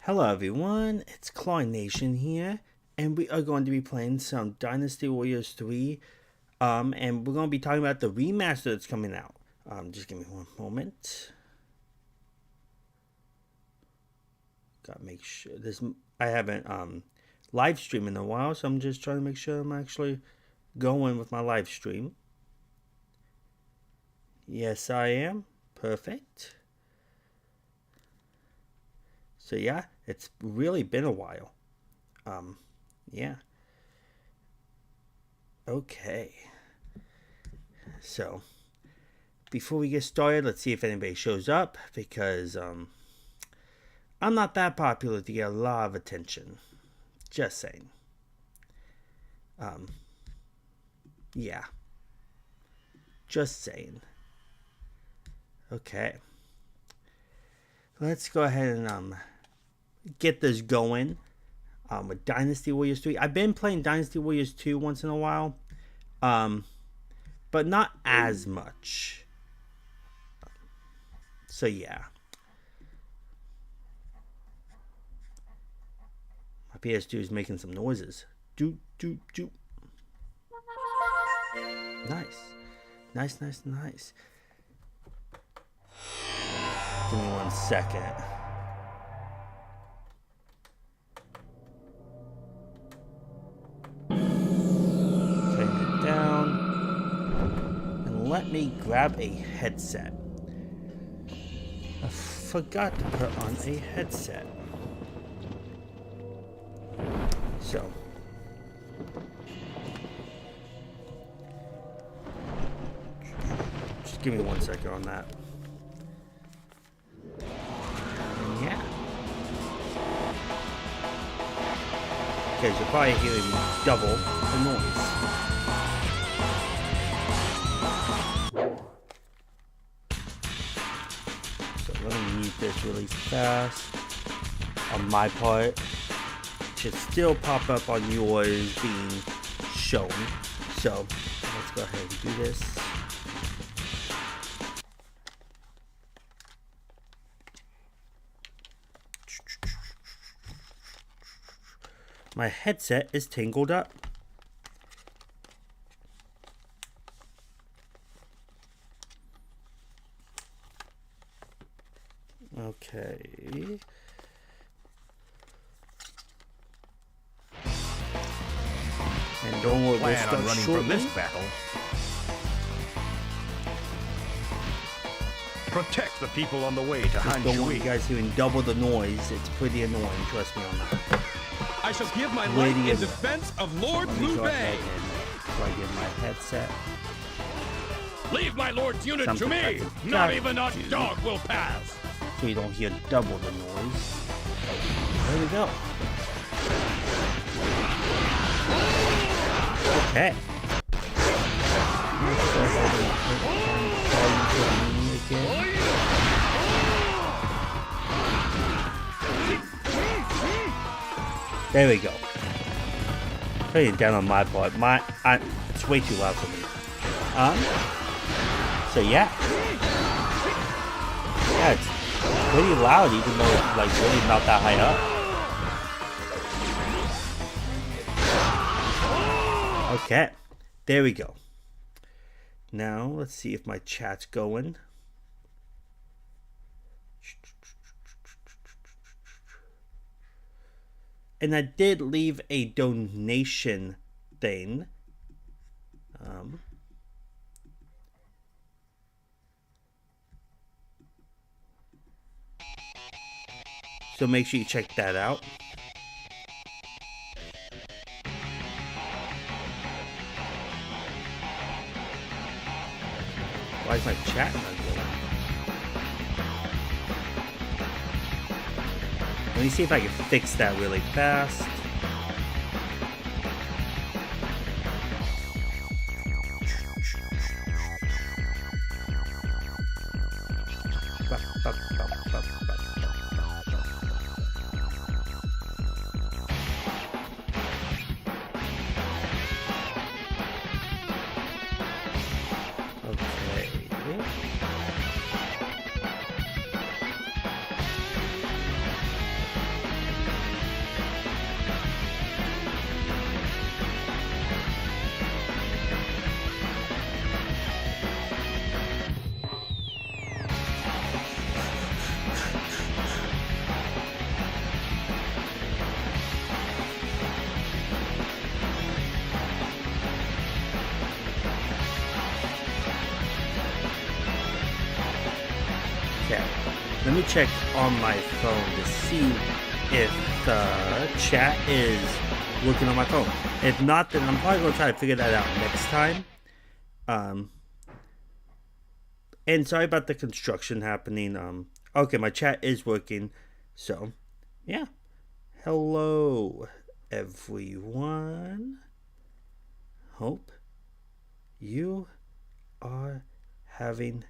Hello everyone, it's Claw Nation here, and we are going to be playing some Dynasty Warriors 3, and we're going to be talking about the remaster that's coming out. Just give me one moment. Gotta make sure this, I haven't, live streamed in a while, so I'm just trying to make sure I'm actually going with my live stream. Yes, I am. Perfect. So yeah, it's really been a while. Yeah. Okay. So, before we get started, let's see if anybody shows up, because I'm not that popular to get a lot of attention. Just saying. Yeah. Just saying. Okay. Let's go ahead and get this going with Dynasty Warriors 3. I've been playing Dynasty Warriors 2 once in a while, but not as much. So yeah. My PS2 is making some noises. Doot, doot, doot. Nice. Nice, nice, nice. Give me 1 second. Turn it down. And let me grab a headset. I forgot to put on a headset. So. Just give me 1 second on that. Because you're probably hearing double the noise. So let me mute this really fast. On my part, it should still pop up on yours being shown. So let's go ahead and do this. My headset is tangled up. Okay. And don't worry, we'll start running shortly. From this battle. Protect the people on the way to Just don't want you Hanshui. guys hearing double the noise. It's pretty annoying, trust me on that. I shall give my life in defense of Lord Blue Bay. Plug in my headset. Leave my lord's unit to Something I me. forgot Not even a to- dog will pass. So you don't hear double the noise. There we go. Okay. Let's go ahead and put again. There we go. Putting it down on my part. It's way too loud for me. So yeah. Yeah, it's pretty loud even though it's like really not that high up. Okay. There we go. Now let's see if my chat's going. And I did leave a donation thing. So make sure you check that out. Why is my chat not going? Let me see if I can fix that really fast. Okay. Okay, let me check on my phone to see if the chat is working on my phone. If not, then I'm probably gonna try to figure that out next time. And sorry about the construction happening. Okay, my chat is working, so yeah. Hello, everyone. Hope you are having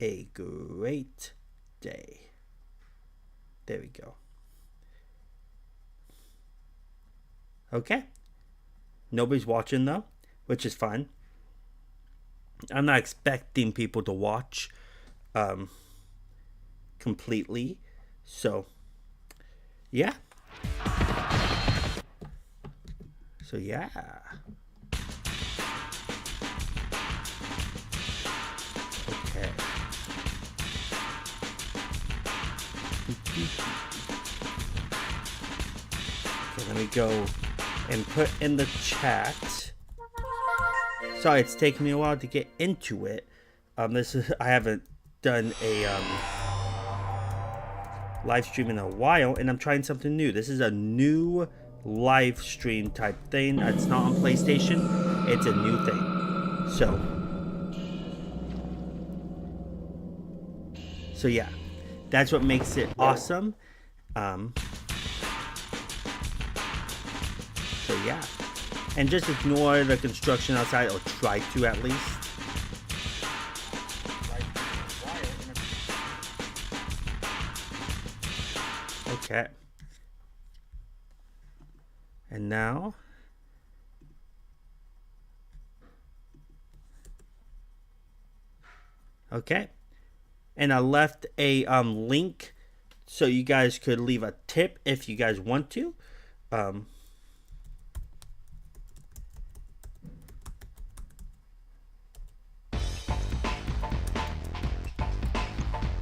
a great day. There we go. Okay. Nobody's watching though, which is fine. I'm not expecting people to watch completely. So, yeah. So, yeah. Okay. Okay, let me go and put in the chat. Sorry, it's taking me a while to get into it. I haven't done a live stream in a while, and I'm trying something new. This is a new live stream type thing. It's not on PlayStation. It's a new thing. So yeah, that's what makes it awesome. So yeah, and just ignore the construction outside, or try to at least. Okay. And now, okay. And I left a link so you guys could leave a tip if you guys want to.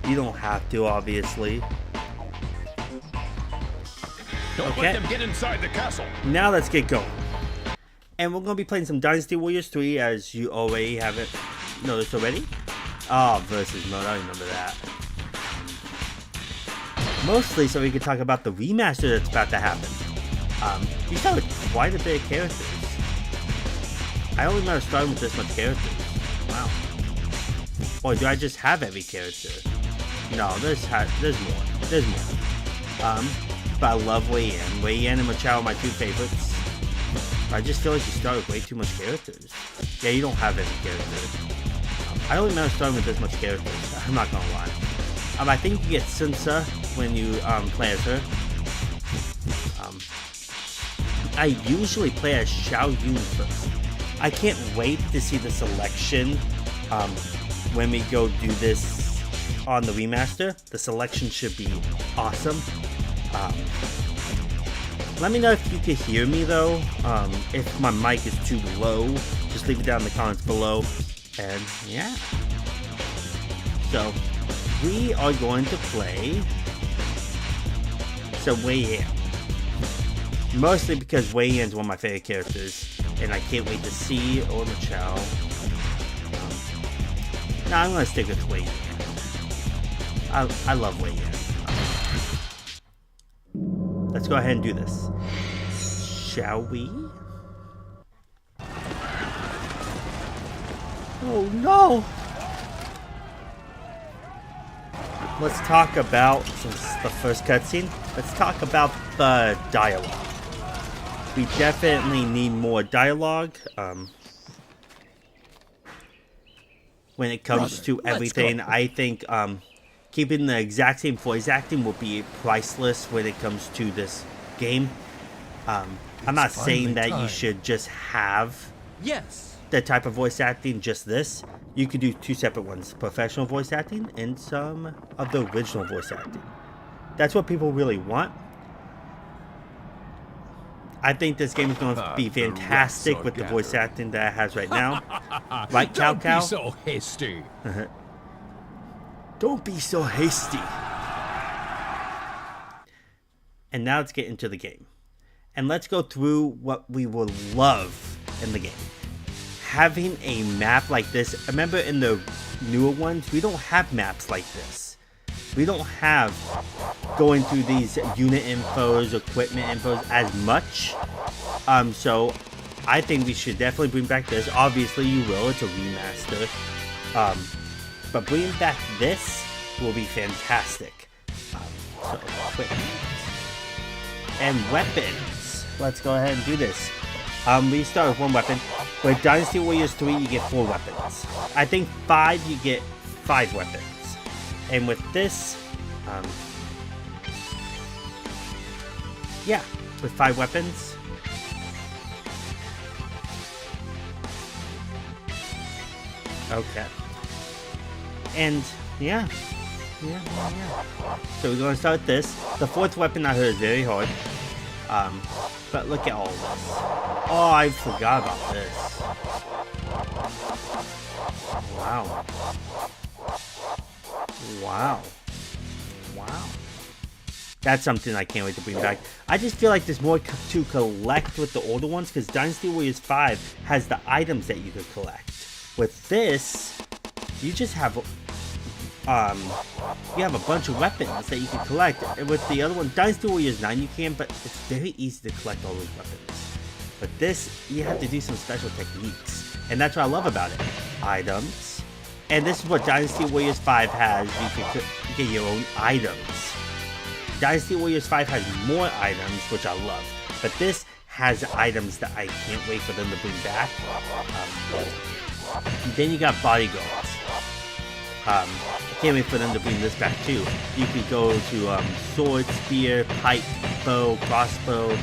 You don't have to, obviously. Don't let them get inside the castle. Now let's get going. And we're going to be playing some Dynasty Warriors 3, as you already haven't noticed already. Oh, versus mode, I remember that. Mostly so we can talk about the remaster that's about to happen. You start with quite a bit of characters. I don't remember starting with this much characters. Wow. Or do I just have every character? No, there's more. There's more. But I love Wei Yan. Wei Yan and Machado are my two favorites. I just feel like you start with way too much characters. Yeah, you don't have any characters. I don't remember starting with this much characters. I'm not gonna lie. I think you get Sansa when you play as her. I usually play as Xiao Yun first. I can't wait to see the selection when we go do this on the remaster. The selection should be awesome. Let me know if you can hear me though. If my mic is too low, just leave it down in the comments below. And yeah. So we are going to play some Wei Yan. Mostly because Wei Yan's one of my favorite characters, and I can't wait to see or Machao. No, I'm gonna stick with Wei Yan. I love Wei Yan. Let's go ahead and do this. Shall we? Oh no! Let's talk about, since the first cutscene, let's talk about the dialogue. We definitely need more dialogue. When it comes to everything, I think keeping the exact same voice acting will be priceless when it comes to this game. I'm not saying that you should just have the type of voice acting, just this. You could do two separate ones, professional voice acting and some of the original voice acting. That's what people really want. I think this game is going to be fantastic with the voice acting that it has right now. Right, Cow Cow? Don't be so hasty. Don't be so hasty. And now let's get into the game. And let's go through what we will love in the game. Having a map like this, remember in the newer ones, we don't have maps like this. We don't have going through these unit infos, equipment infos as much. So I think we should definitely bring back this. Obviously you will, it's a remaster. But bringing back this will be fantastic. So equipment and weapons. Let's go ahead and do this. We start with one weapon. With Dynasty Warriors 3, you get 4 weapons. I think 5, you get 5 weapons. And with this, yeah, with 5 weapons. Okay. And, yeah. So we're going to start with this. The 4th weapon I heard is very hard. But look at all this. Oh, I forgot about this. Wow. That's something I can't wait to bring back. I just feel like there's more to collect with the older ones, because Dynasty Warriors 5 has the items that you could collect. With this, you just have you have a bunch of weapons that you can collect. And with the other one, Dynasty Warriors 9, you can, but it's very easy to collect all those weapons. But this, you have to do some special techniques. And that's what I love about it. Items. And this is what Dynasty Warriors 5 has. You can get your own items. Dynasty Warriors 5 has more items, which I love. But this has items that I can't wait for them to bring back. Then you got bodyguards. I can't wait for them to bring this back too. You could go to sword, spear, pike, bow, crossbow.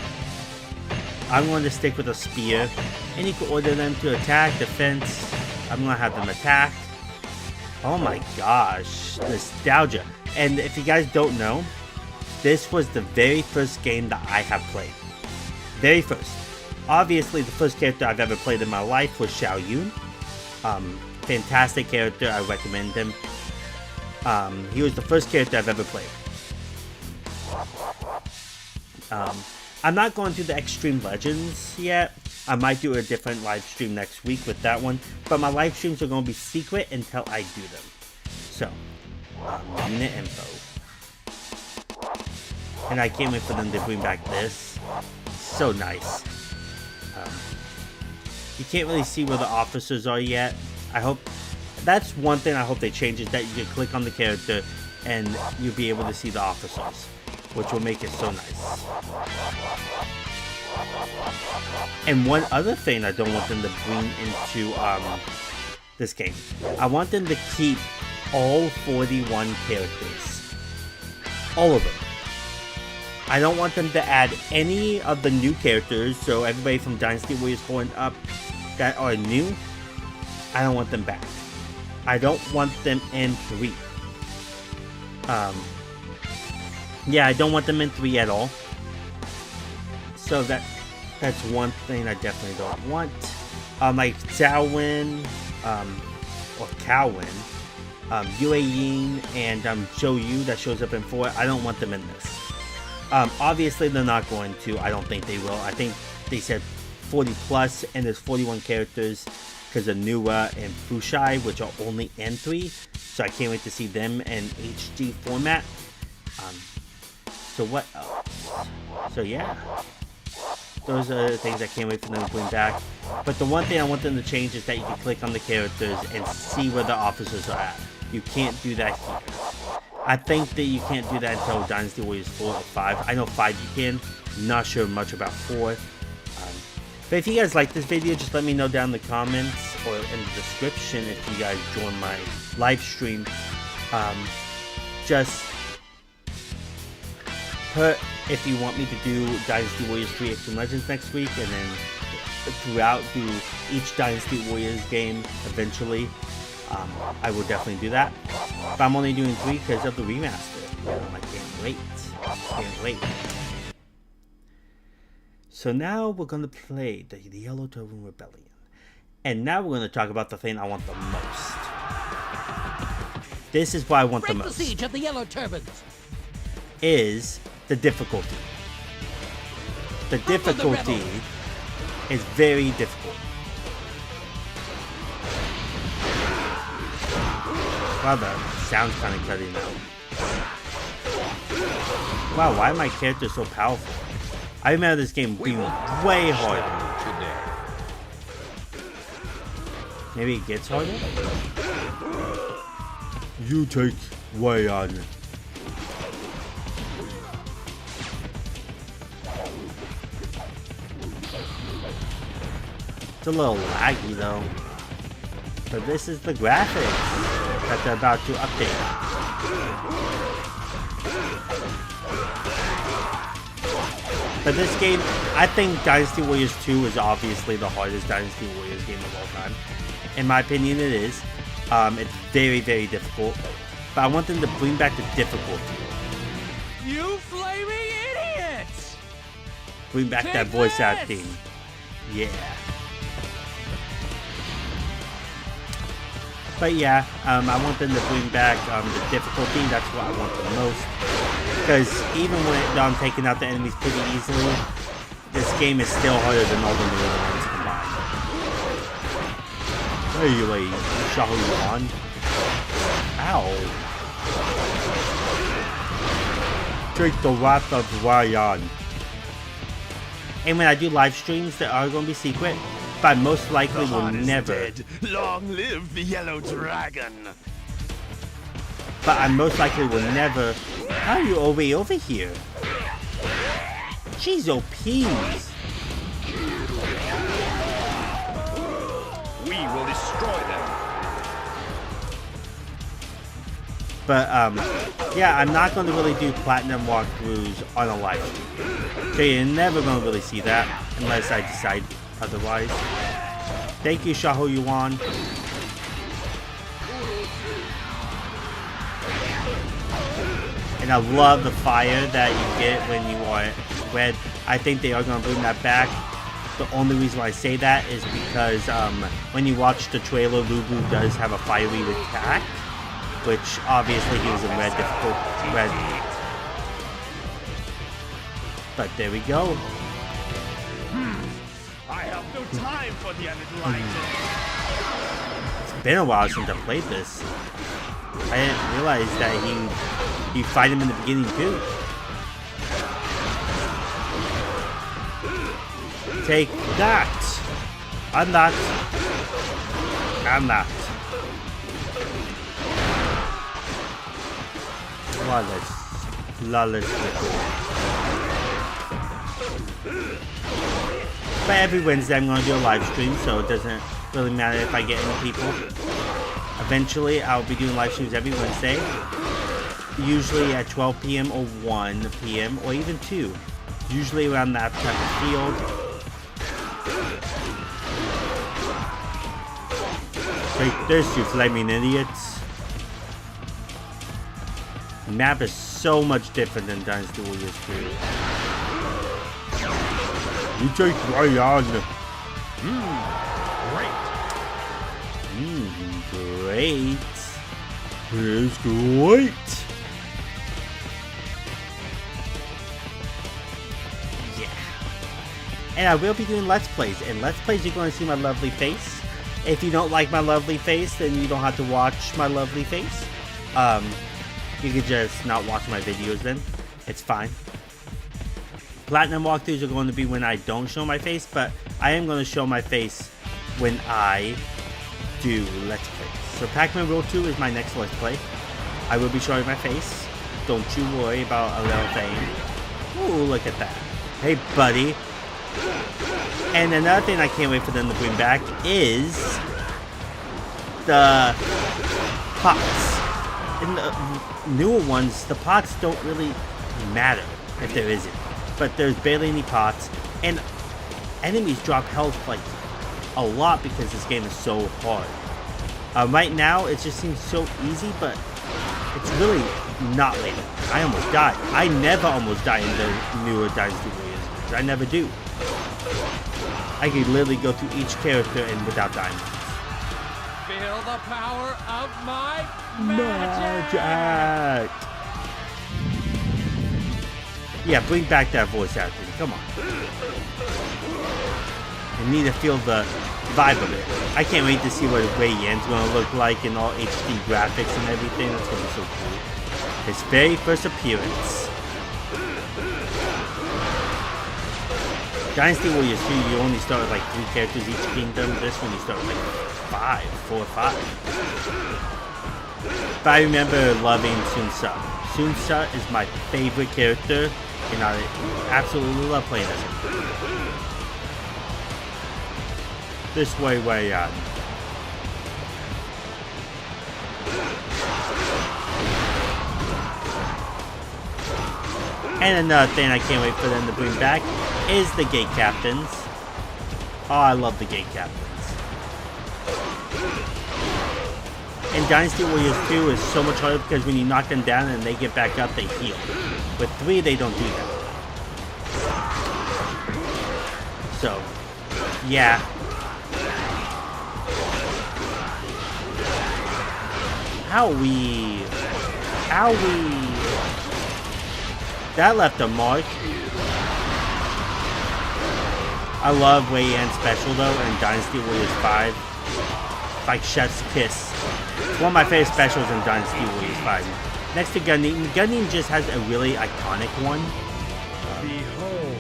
I'm going to stick with a spear. And you can order them to attack, defense. I'm going to have them attack. Oh my gosh. Nostalgia. And if you guys don't know, this was the very first game that I have played. Very first. Obviously, the first character I've ever played in my life was Xiao Yun. Fantastic character, I recommend him. He was the first character I've ever played. I'm not going to the Extreme Legends yet. I might do a different live stream next week with that one, but my live streams are going to be secret until I do them. So, unit info. And I can't wait for them to bring back this. So nice. You can't really see where the officers are yet. I hope that's one thing I hope they change, is that you can click on the character and you'll be able to see the officers, which will make it so nice. And one other thing I don't want them to bring into this game, I want them to keep all 41 characters. All of them. I don't want them to add any of the new characters, so everybody from Dynasty Warriors 4 and up that are new, I don't want them back. I don't want them in 3. Yeah, I don't want them in 3 at all. So that's one thing I definitely don't want. Like Xiaowin, or Cowan, Yue Ying, and Zhou Yu that shows up in 4, I don't want them in this. Obviously they're not going to. I don't think they will. I think they said 40 plus, and there's 41 characters because of Nuwa and Fushai, which are only in 3. So I can't wait to see them in HD format. So what else? So yeah, those are the things I can't wait for them to bring back. But the one thing I want them to change is that you can click on the characters and see where the officers are at. You can't do that here. I think that you can't do that until Dynasty Warriors 4 or 5. I know 5 you can. Not sure much about 4. But if you guys like this video, just let me know down in the comments or in the description if you guys join my live stream. Just put if you want me to do Dynasty Warriors 3 Extreme Legends next week, and then throughout do each Dynasty Warriors game eventually. I will definitely do that. But I'm only doing 3 because of the remaster. I can't wait. Can't wait. So now we're going to play the Yellow Turban Rebellion. And now we're going to talk about the thing I want the most. This is what I want the most. The siege of the Yellow Turbans. Is the difficulty. The difficulty is very difficult. Wow, the sound's kind of cutting out. Wow, why are my characters so powerful? I remember this game being way harder. Maybe it gets harder? You take way on. It's a little laggy though. But this is the graphics that they're about to update. But this game, I think Dynasty Warriors 2 is obviously the hardest Dynasty Warriors game of all time. In my opinion, it is. It's very, very difficult. But I want them to bring back the difficulty. You flaming idiots! Bring back that voice acting. Yeah. But yeah, I want them to bring back the difficulty. That's what I want the most. Because even when I'm taking out the enemies pretty easily, this game is still harder than all the newer ones combined. Anyway, shall we on? Ow. Take the wrath of Ryan. And when I do live streams, they are going to be secret. But I most likely will never. Long live the yellow dragon. But I most likely will never. How are you all the way over here? Jeez, OPs. We will destroy them. But yeah, I'm not going to really do platinum walkthroughs on a live stream. So you're never going to really see that unless I decide otherwise. Thank you, Shaho Yuan. And I love the fire that you get when you are red. I think they are going to bring that back. The only reason why I say that is because when you watch the trailer, Lubu does have a fiery attack, which obviously he was in red difficult red. But there we go. I have no time for the unenlightened. It's been a while since I played this. I didn't realize that you fight him in the beginning too. Take that! I'm not. I'm not. Flawless. Flawless record. But every Wednesday I'm going to do a live stream, so it doesn't really matter if I get any people. Eventually I'll be doing live streams every Wednesday. Usually at 12 p.m. or 1 p.m. or even 2. Usually around that type of field. Take this, you flaming idiots. The map is so much different than Dynasty Warriors 2. You take Ryan. Great. Great. It's great. Yeah. And I will be doing Let's Plays. And Let's Plays, you're going to see my lovely face. If you don't like my lovely face, then you don't have to watch my lovely face. You can just not watch my videos then. It's fine. Platinum walkthroughs are going to be when I don't show my face, but I am going to show my face when I do Let's Play. So Pac-Man World 2 is my next Let's Play. I will be showing my face. Don't you worry about a little thing. Ooh, look at that. Hey, buddy. And another thing I can't wait for them to bring back is the pots. In the newer ones, the pots don't really matter if there isn't. But there's barely any pots, and enemies drop health like a lot because this game is so hard. Right now, it just seems so easy, but it's really not later. I almost died. I never almost die in the newer Dynasty Warriors games. I never do. I can literally go through each character and without dying. Feel the power of my magic. Yeah, bring back that voice acting. Come on. I need to feel the vibe of it. I can't wait to see what Wei Yan's gonna look like in all HD graphics and everything. That's gonna be so cool. His very first appearance. Dynasty Warriors 2, you only start with like 3 characters each kingdom. This one you start with like 4 or 5. But I remember loving Sun Tzu. Sun Tzu is my favorite character, and I absolutely love playing as him. This way, And another thing I can't wait for them to bring back is the gate captains. Oh, I love the gate captains. And Dynasty Warriors 2 is so much harder because when you knock them down and they get back up, they heal. With 3, they don't do that. So, yeah. Owie. That left a mark. I love Wei Yan's special though, and Dynasty Warriors 5. Like Chef's Kiss. It's one of my favorite specials in Dynasty Warriors 5. Next to Gunnin. Gunnin just has a really iconic one. Behold.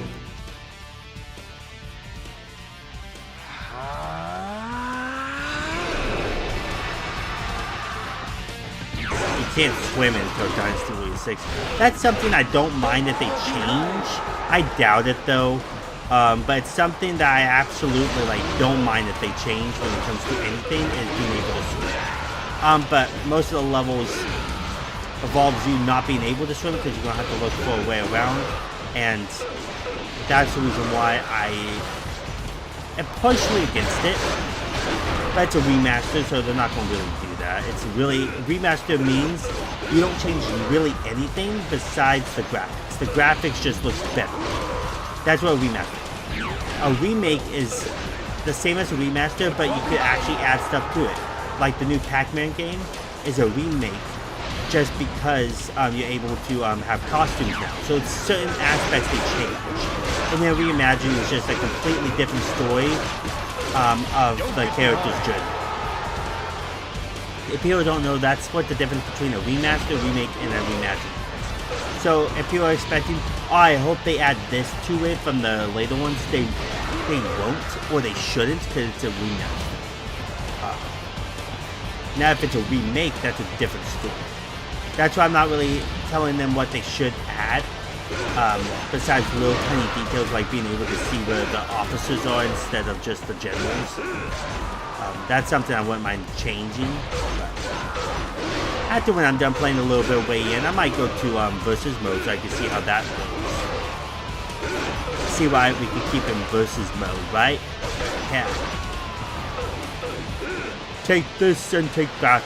You can't swim until Dynasty Warriors 6. That's something I don't mind if they change. I doubt it though. But it's something that I absolutely don't mind if they change when it comes to anything, is being able to swim. But most of the levels involves you not being able to swim because you're gonna have to look for a way around, and that's the reason why I am partially against it. But it's a remaster, so they're not gonna really do that. It's really, remaster means you don't change really anything besides the graphics. The graphics just looks better. That's what a remaster is. A remake is the same as a remaster, but you could actually add stuff to it. Like the new Pac-Man game is a remake just because you're able to have costumes now. So it's certain aspects they change. And then Reimagine is just a completely different story of the character's journey. If people don't know, that's what the difference between a remaster, remake, and a reimagine is. So if people are expecting, oh, I hope they add this to it from the later ones, they won't, or they shouldn't, because it's a remaster. Now if it's a remake, that's a different story. That's why I'm not really telling them what they should add, besides little tiny details like being able to see where the officers are instead of just the generals. That's something I wouldn't mind changing. After when I'm done playing a little bit of Wei Yan, I might go to versus mode so I can see how that goes. See why we can keep in versus mode, right? Yeah. Take this and take that.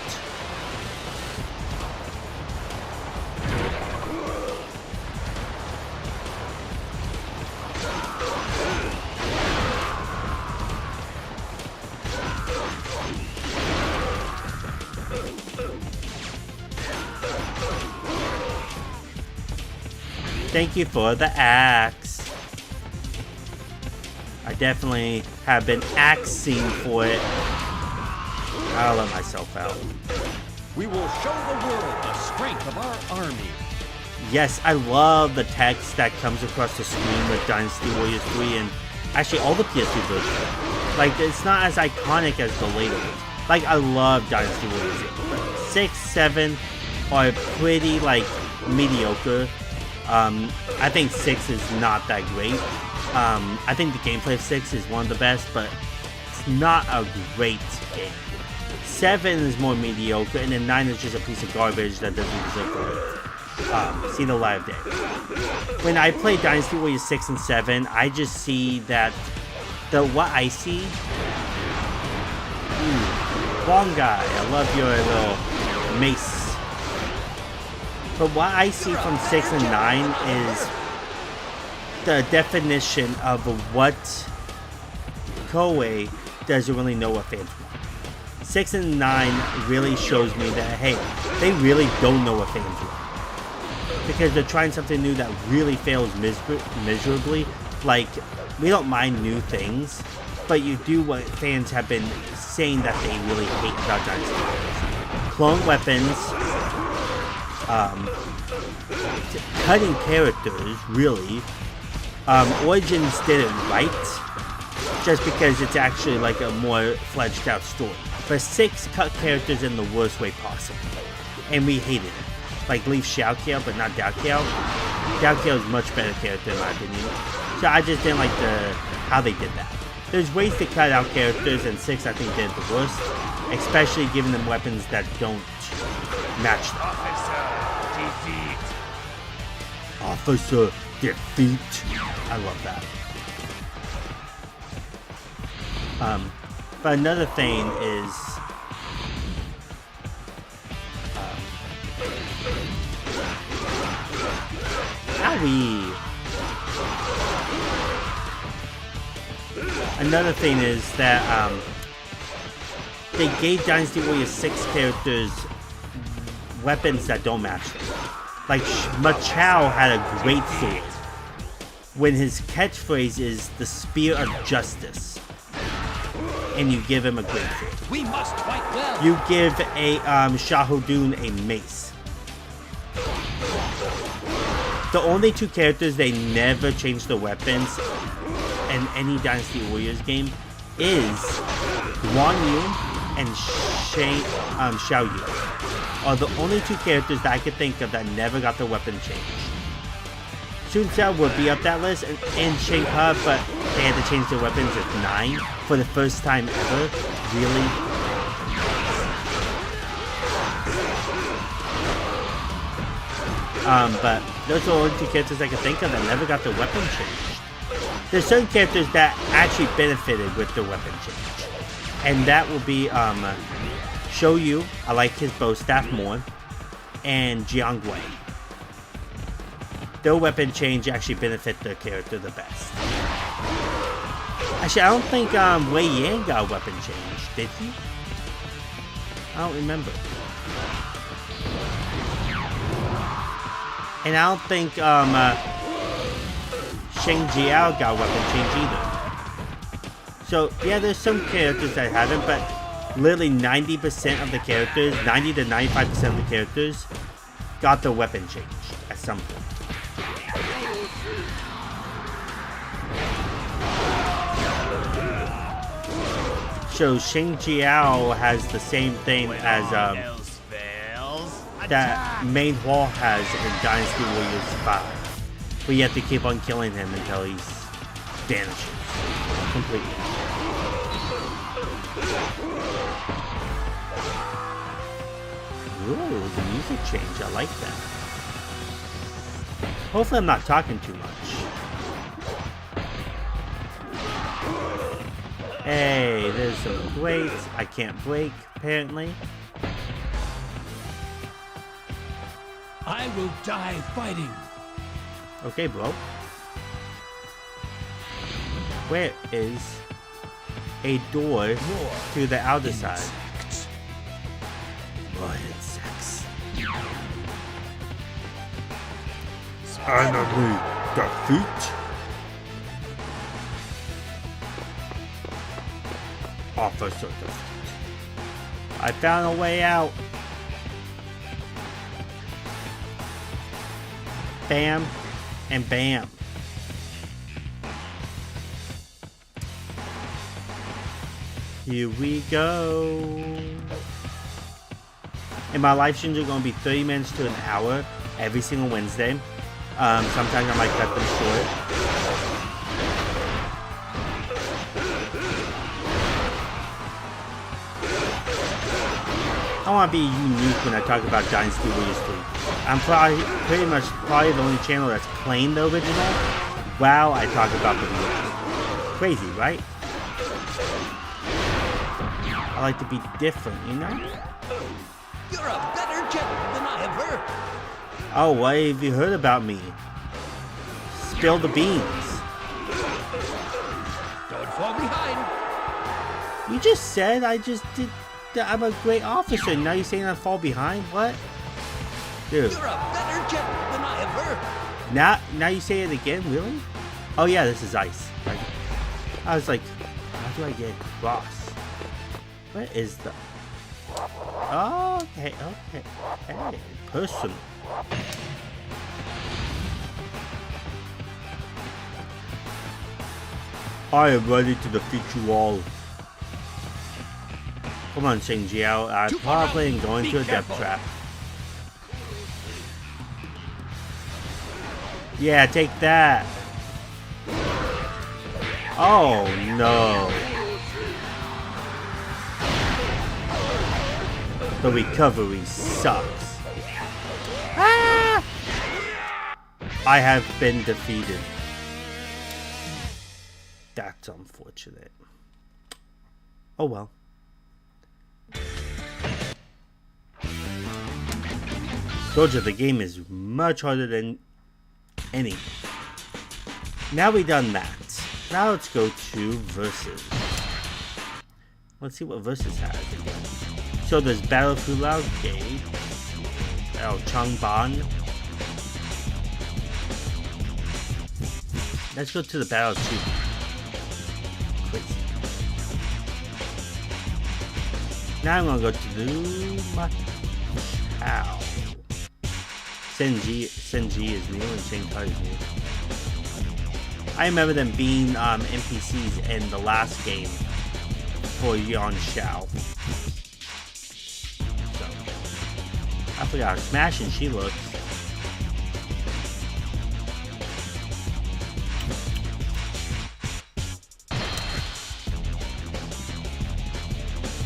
Thank you for the axe. I definitely have been axing for it. I'll let myself out. We will show the world the strength of our army. Yes, I love the text that comes across the screen with Dynasty Warriors 3 and actually all the PS2 versions. Like, it's not as iconic as the later ones. Like, I love Dynasty Warriors 6, 7 are pretty, mediocre. I think 6 is not that great. I think the gameplay of 6 is one of the best, but it's not a great game. 7 is more mediocre, and then 9 is just a piece of garbage that doesn't deserve to see the light of day. When I play Dynasty Warriors 6 and 7, I just see that what I see. Wrong guy. I love your little mace. But what I see from 6 and 9 is the definition of what Koei doesn't really know what fans want. 6 and 9 really shows me that, hey, they really don't know what fans want. Because they're trying something new that really fails miserably. Like, we don't mind new things, but you do what fans have been saying that they really hate about Dynasty Warriors. Clone weapons, cutting characters, really. Origins did it right, just because it's actually like a more fledged out story. But 6 cut characters in the worst way possible, and we hated it. Like leave Xiao Kiao, but not Dao Kiao. Dao Kiao is a much better character in my opinion. So I just didn't like how they did that. There's ways to cut out characters, and 6 I think did it the worst, especially giving them weapons that don't match them. Officer defeat. I love that. But another thing is another thing is that they gave Dynasty Warriors 6 characters weapons that don't match them. Like Machao had a great sword, when his catchphrase is the Spear of Justice, and you give him a great sword. We must fight well. You give a Shahudun a mace. The only 2 characters they never change their weapons in any Dynasty Warriors game is Guan Yu and Xiao Yu. Are the only 2 characters that I could think of that never got their weapon changed. Sun Xiao would be up that list, and Shang He, but they had to change their weapons at 9 for the first time ever. Really? But those are the only 2 characters I could think of that never got their weapon changed. There's certain characters that actually benefited with their weapon change, and that will be Shou Yu. I like his bow staff more, and Jiang Wei. Their weapon change actually benefit their character the best. Actually, I don't think Wei Yan got a weapon change, did he? I don't remember. And I don't think Sheng Jiao got a weapon change either. So yeah, there's some characters that haven't, but literally 90% of the characters, 90 to 95% of the characters got their weapon change at some point. So Sheng Jiao has the same thing as that Main Hall has in Dynasty Warriors 5. But you have to keep on killing him until he vanishes completely. Ooh, the music change. I like that. Hopefully I'm not talking too much. Hey, there's some weights. I can't break, apparently. I will die fighting. Okay, bro. Where is a door to the outer side? More insects. Enemy defeat. Officer defeat. I found a way out. Bam and bam. Here we go. And my live streams are going to be 30 minutes to an hour every single Wednesday. Sometimes I might cut them short. I want to be unique when I talk about Dynasty Warriors 3. I'm pretty much the only channel that's playing the original while I talk about the remake. Crazy, right? I like to be different, you know? You're a better jet than I have heard. Oh, what have you heard about me? Spill the beans. Don't fall behind. You just said I just did. I'm a great officer. Now you're saying I fall behind? What? Dude. You're a better jet than I have heard. Now you say it again? Really? Oh yeah, this is ice. I was like, do I get across? Where is the... Oh, okay. Hey, personal. I am ready to defeat you all. Come on, Xing Jiao. I'm probably going to a death trap. Yeah, take that. Oh, no. The recovery sucks. Ah! I have been defeated. That's unfortunate. Oh well. Told you the game is much harder than any. Now we done that. Now let's go to Versus. Let's see what Versus has again. So there's Battle Through Lao Gate. Oh, Changban. Let's go to the Battle of 2. Crazy. Now I'm gonna go to the Macau. Senji is new and Shanghai is new. I remember them being NPCs in the last game for Yuan Shao. So I forgot how smashing she looks.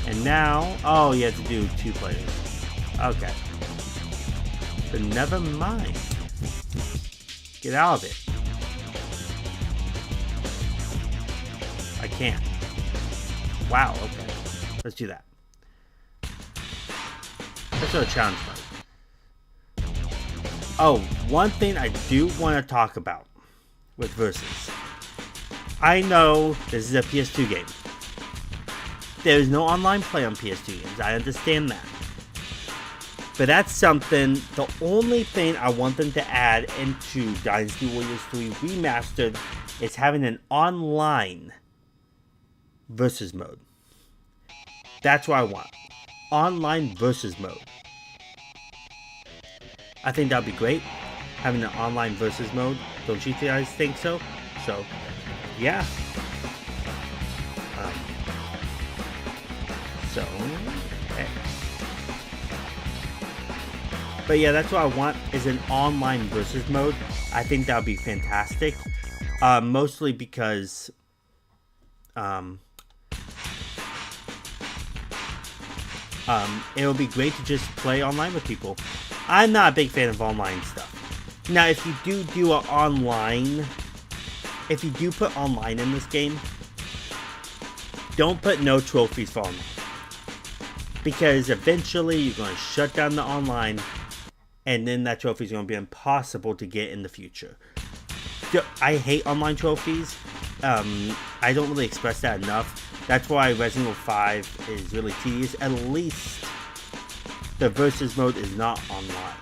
And now, oh, you have to do 2 players. Okay. But never mind. Get out of it. I can't. Wow, okay. Let's do that. Let's do a challenge mode. Oh, one thing I do want to talk about with Versus. I know this is a PS2 game. There is no online play on PS2 games. I understand that. But that's something, the only thing I want them to add into Dynasty Warriors 3 Remastered is having an online versus mode. That's what I want. Online versus mode. I think that'd be great. Having an online versus mode. Don't you guys think so? So, yeah. Okay. But yeah, that's what I want, is an online versus mode. I think that would be fantastic. Mostly because it would be great to just play online with people. I'm not a big fan of online stuff. Now, if you do an online, if you do put online in this game, don't put no trophies for online. Because eventually you're going to shut down the online, and then that trophy is going to be impossible to get in the future. I hate online trophies. I don't really express that enough. That's why Resident Evil 5 is really tedious. At least the versus mode is not online.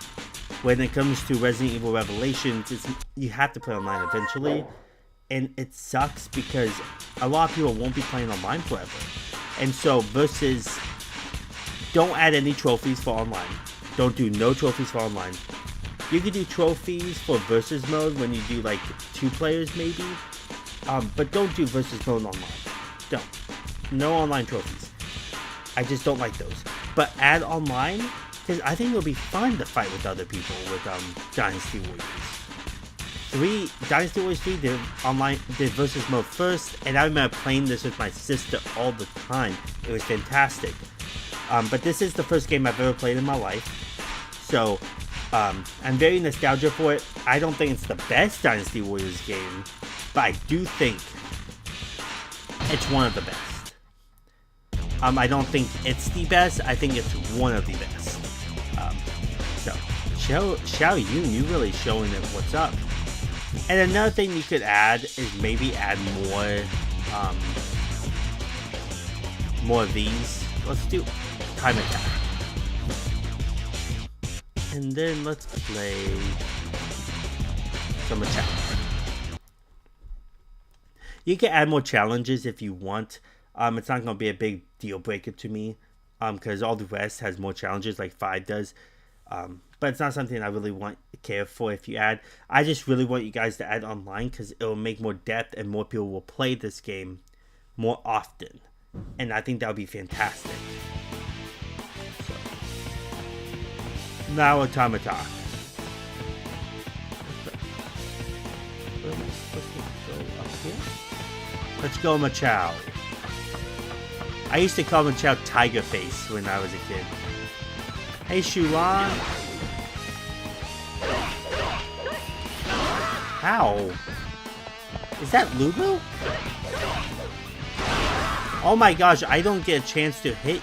When it comes to Resident Evil Revelations, you have to play online eventually. And it sucks because a lot of people won't be playing online forever. And so Versus, don't add any trophies for online. Don't do no trophies for online. You can do trophies for versus mode when you do like 2 players maybe. But don't do versus mode online. Don't. No online trophies. I just don't like those. But add online, because I think it'll be fun to fight with other people with Dynasty Warriors. Dynasty Warriors 3 did versus mode first, and I remember playing this with my sister all the time. It was fantastic. But this is the first game I've ever played in my life. So, I'm very nostalgic for it. I don't think it's the best Dynasty Warriors game, but I do think it's one of the best. I don't think it's the best. I think it's one of the best. So, Xiao Yun, you really showing it what's up. And another thing you could add is maybe add more of these. Let's do time attack. And then let's play some attack. You can add more challenges if you want. It's not going to be a big deal breaker to me. Because all the rest has more challenges like 5 does. But it's not something I really want to care for if you add. I just really want you guys to add online because it will make more depth and more people will play this game more often. And I think that would be fantastic. So. Now Automata. Where am I supposed to go? Up here? Let's go Machao. I used to call Machao Tiger Face when I was a kid. Hey Shuan. How? Is that Lulu? Oh my gosh, I don't get a chance to hit you.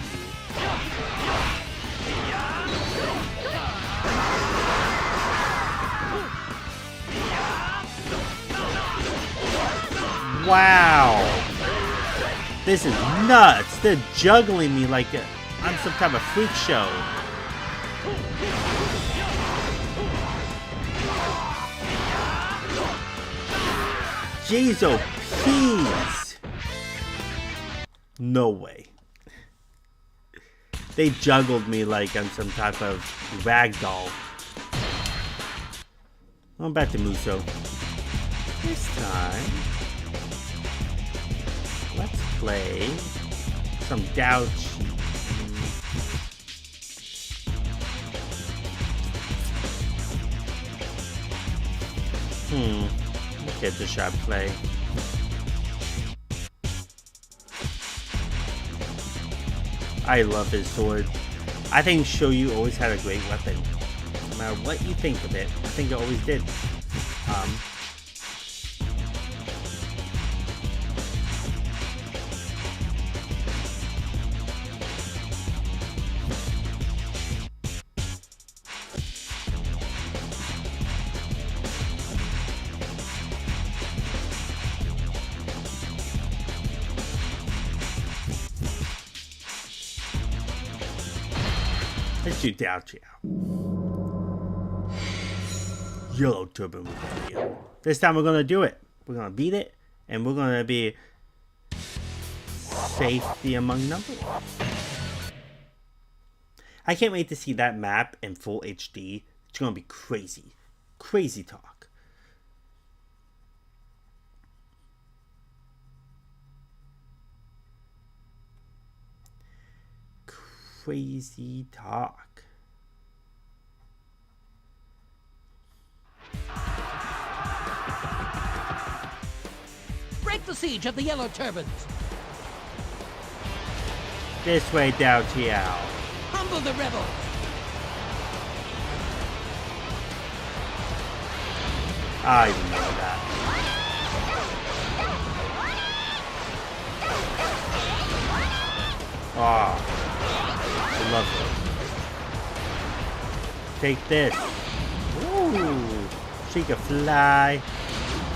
Wow. This is nuts. They're juggling me like I'm some type of freak show. Jeez, oh, please. No way. They juggled me like I'm some type of ragdoll. I'm back to Muso. This time, let's play some Douchi. What character should I play? I love his sword. I think Shoyu always had a great weapon. No matter what you think of it, I think it always did. Let's do Douchi. Yellow Turban Rebellion. This time we're gonna do it. We're gonna beat it, and we're gonna be safety among numbers. I can't wait to see that map in full HD. It's gonna be crazy. Crazy talk. Crazy talk. Break the siege of the Yellow Turbans. This way, Dao Chiao. Humble the rebels. I even know that. Oh, I love it. Take this. Ooh, she can fly.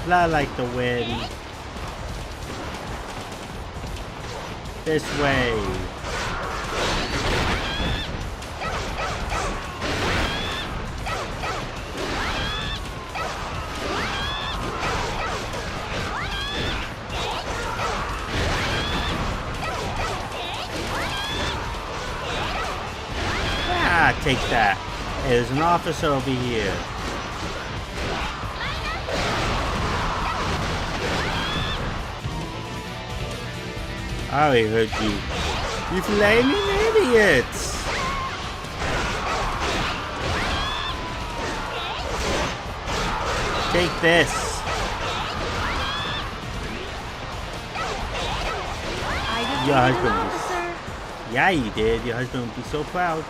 Fly like the wind. This way. Take that. There's an officer over here. I already heard you. You flaming idiots! Take this. Your husband was... Yeah, you did. Your husband would be so proud.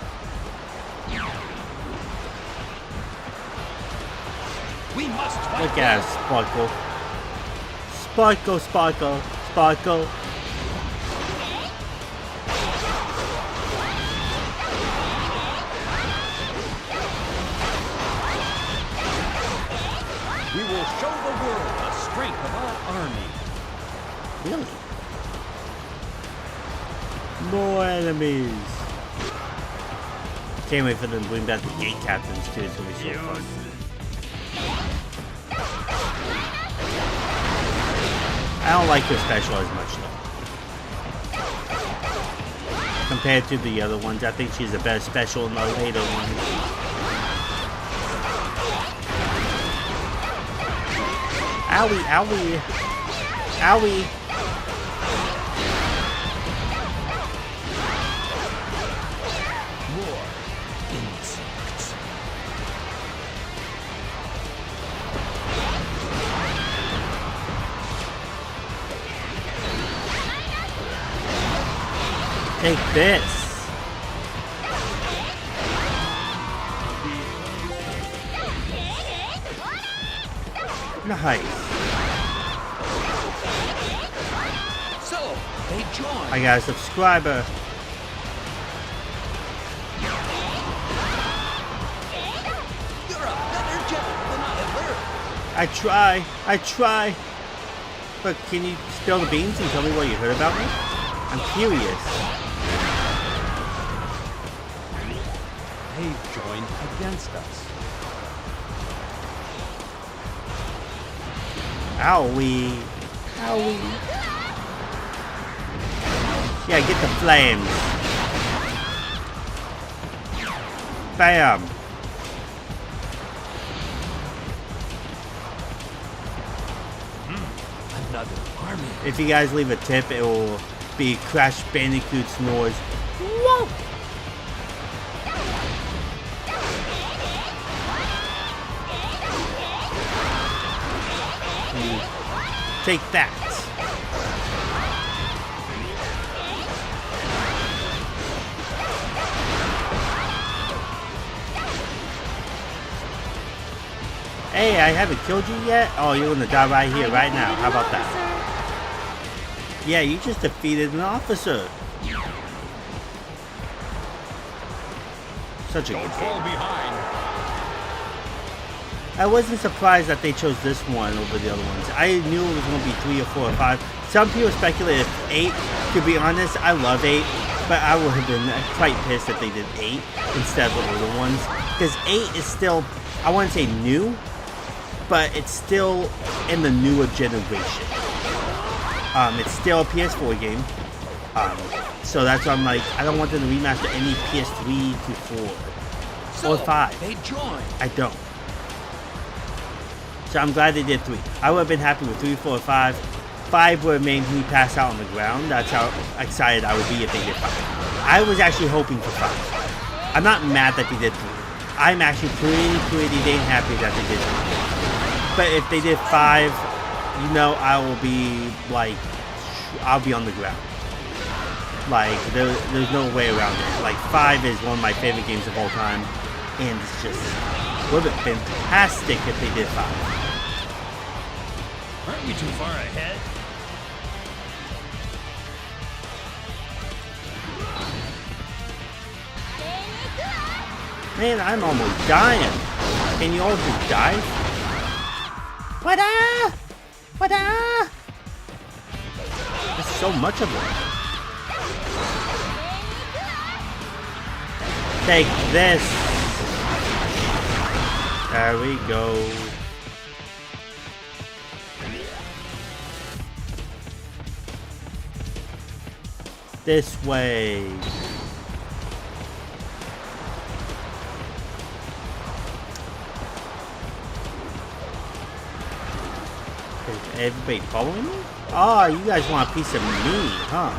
We must fight. Look at us, Sparkle. Sparkle, Sparkle, Sparkle. We will show the world the strength of our army. Really? More enemies. Can't wait for them to bring back the gate captains too. It's gonna be so fun. I don't like her special as much though. Compared to the other ones, I think she's the best special in the later ones. Owie, owie. Owie. More insects. Take this. Nice. So, they joined. I got a subscriber. You're a better general than I have heard. I try. But can you spill the beans and tell me what you heard about me? I'm curious. They've joined against us. Owie. Owie. Yeah, get the flames. Bam. Another army. If you guys leave a tip, it will be Crash Bandicoot snores. Whoa. Take that. Hey, I haven't killed you yet? Oh, you're gonna die right here, right now. How about that? Yeah, you just defeated an officer. Such a good Don't fall game. behind. I wasn't surprised that they chose this one over the other ones. I knew it was going to be 3 or 4 or 5. Some people speculate if 8. To be honest, I love 8, but I would have been quite pissed if they did 8 instead of the older ones. Because 8 is still, I wouldn't say new, but it's still in the newer generation. It's still a PS4 game. So that's why I'm like, I don't want them to remaster any PS3 to 4 or 5. They joined. I don't. So I'm glad they did 3. I would have been happy with 3, 4, 5. 5 would have made me pass out on the ground. That's how excited I would be if they did 5. I was actually hoping for 5. I'm not mad that they did 3. I'm actually pretty dang happy that they did 3. But if they did 5, you know, I will be like, I'll be on the ground. Like, there's no way around it. Like, 5 is one of my favorite games of all time. And it's just, would have been fantastic if they did 5. Aren't we too far ahead? Man, I'm almost dying. Can you all just die? Wada! Wada! There's so much of them. Take this. There we go. This way. Is everybody following me? Oh, you guys want a piece of me, huh?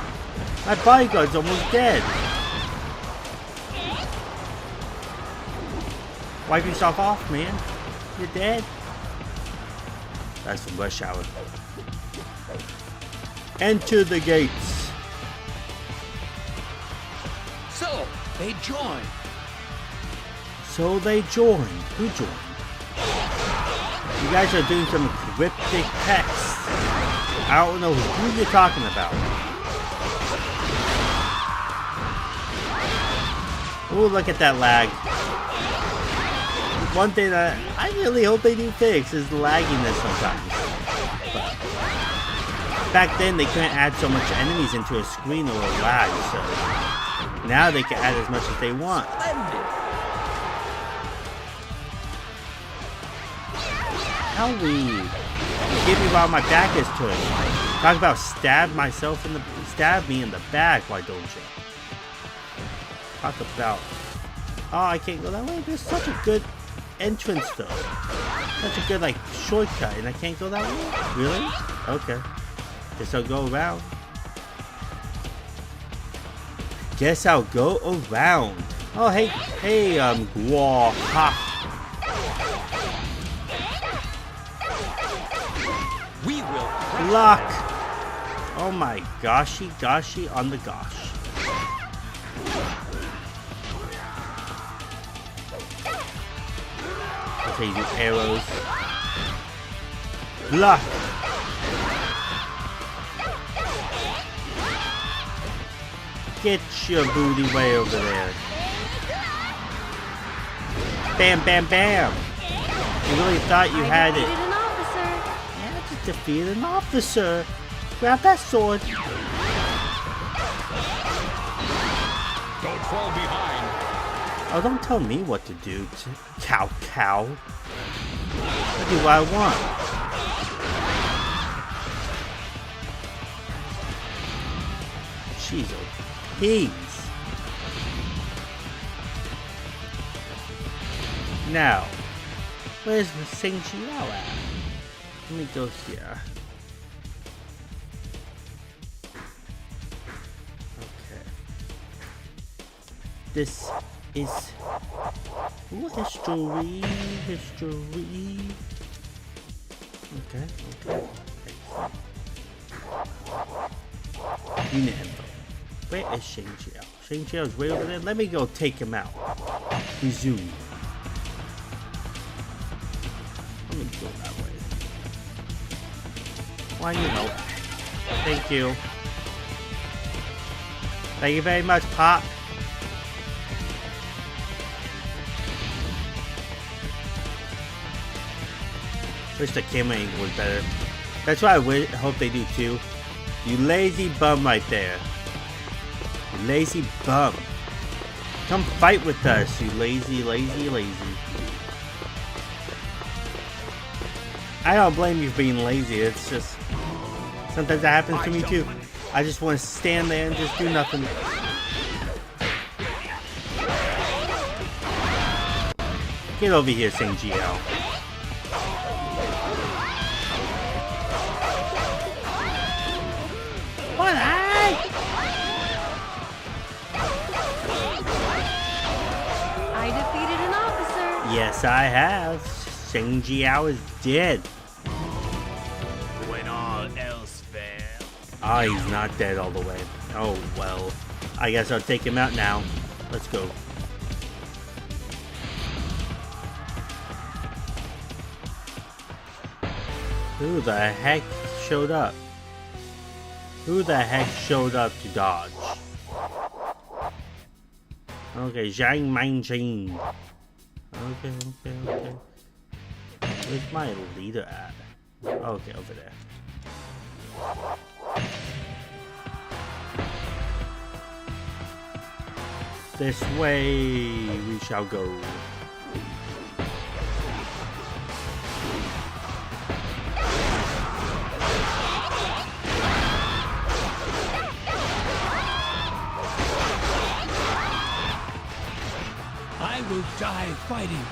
My bodyguard's almost dead. Wipe yourself off, man. You're dead. That's some rush hour. Enter the gates. So, they joined. So they joined. Who joined? You guys are doing some cryptic text. I don't know who you're talking about. Ooh, look at that lag. One thing that I really hope they do fix is the lagginess sometimes. But back then they couldn't add so much enemies into a screen or a lag, so now they can add as much as they want. How weird. Give me while my back is turned. Talk about stab me in the back, why don't you? Talk about, oh, I can't go that way. There's such a good entrance though. Such a good like shortcut, and I can't go that way. Really? Okay. Guess I'll go around. Guess I'll go around. Oh, hey, Guo. Ha. We will Luck. Oh my goshy on the gosh. Okay, do arrows. Luck. Get your booty way over there. Bam, bam, bam. You really thought you had it. An officer. Yeah, just defeated an officer. Grab that sword. Don't fall behind. Oh, don't tell me what to do, cow. I do what I want. Jeez, oh, peas. Now, where's the Sing Chiao at? Let me go here. Okay. This is history. Okay. Unit info. Where is Shang Chiao? Shang Chiao's way over there. Let me go take him out. Resume. Let me go that way. Why you help? Thank you. Thank you very much, Pop. Wish the camera angle was better. That's what I hope they do too. You lazy bum right there. You lazy bum. Come fight with us, you lazy. I don't blame you for being lazy. It's just sometimes that happens to me too. I just want to stand there and just do nothing. Get over here, Sing Chiao. I defeated an officer. Yes, I have. Shang Chiao is dead. when all else fails. Ah, he's not dead all the way. Oh, well. I guess I'll take him out now. Let's go. Who the heck showed up? Who the heck showed up to dodge? Okay, Zhang Manjin. Okay. Where's my leader at? Okay, over there. This way we shall go. I will die fighting.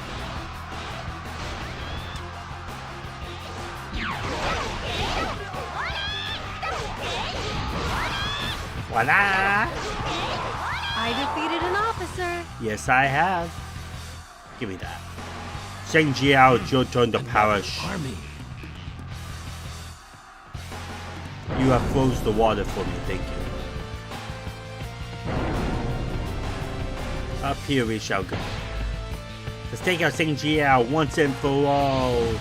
Voila! I defeated an officer. Yes, I have. Give me that. Shang Chiao, it's your turn to perish. Army. You have froze the water for me, thank you. Up here we shall go. Let's take out Shang Chiao once and for all.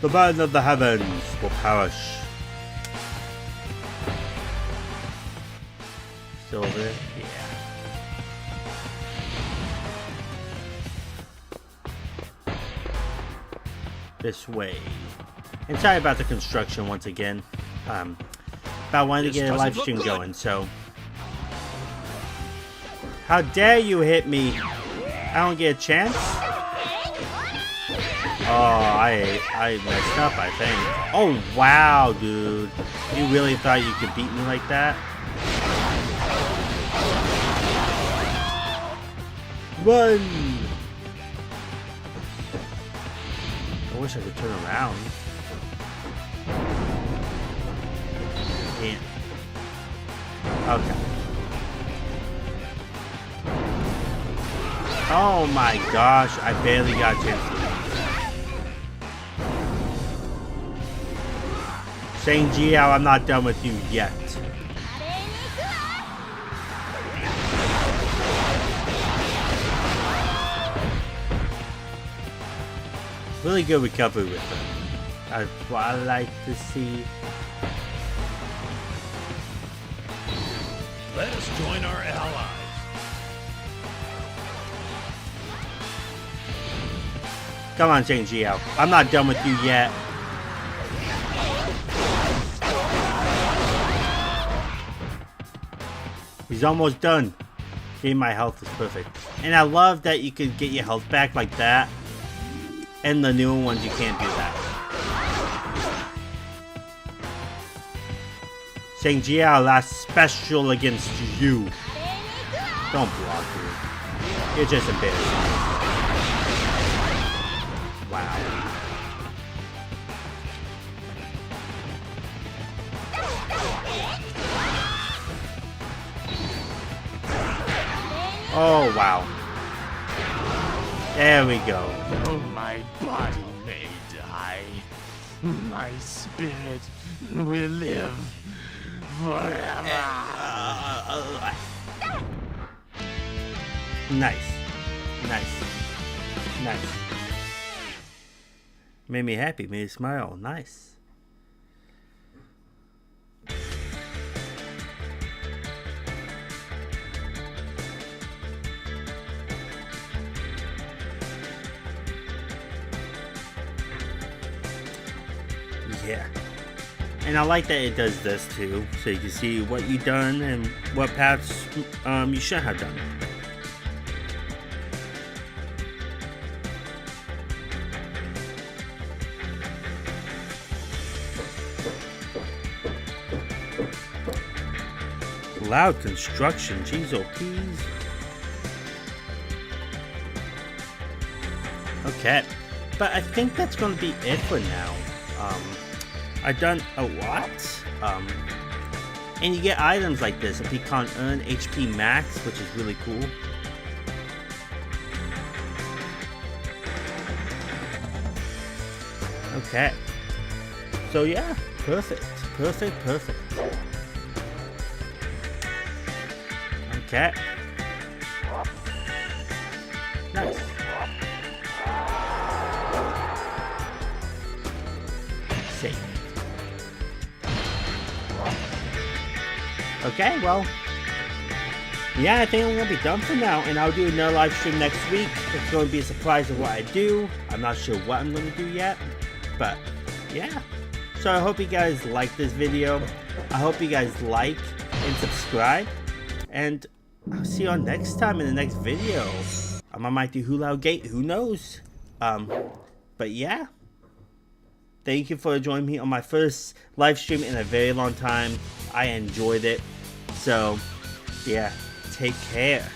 The man of the heavens will perish. Still over there? Yeah. This way. And sorry about the construction once again. But I wanted to get a live stream going, so. How dare you hit me? I don't get a chance? Oh, I messed up, I think. Oh, wow, dude. You really thought you could beat me like that? Run! I wish I could turn around. Can't. Okay. Oh my gosh, I barely got a chance to win. Saying Jiao, I'm not done with you yet. Really good recovery with them. That's what I like to see. Let us join our allies. Come on, Shang Jiao. I'm not done with you yet. He's almost done. See, my health is perfect. And I love that you can get your health back like that. And the newer ones, you can't do that. Shang Jiao, last special against you. Don't block, dude. You're just embarrassing. Wow. Oh, wow. There we go. Oh, my body may die. My spirit will live forever. Nice. Nice. Nice. Made me happy, made me smile. Nice. Yeah. And I like that it does this too, so you can see what you've done and what paths you should have done. Loud construction, jeez oh peas. Okay, but I think that's gonna be it for now. I've done a lot, and you get items like this if you can't earn HP max, which is really cool. Okay, so yeah, perfect. Okay, nice. Save. Okay, well, yeah, I think I'm gonna be done for now, and I'll do another live stream next week. It's gonna be a surprise of what I do. I'm not sure what I'm gonna do yet, but yeah. So I hope you guys like this video. I hope you guys like and subscribe, and I'll see you all next time in the next video. I might do Hulao Gate, who knows? But yeah. Thank you for joining me on my first live stream in a very long time. I enjoyed it. So, yeah, take care.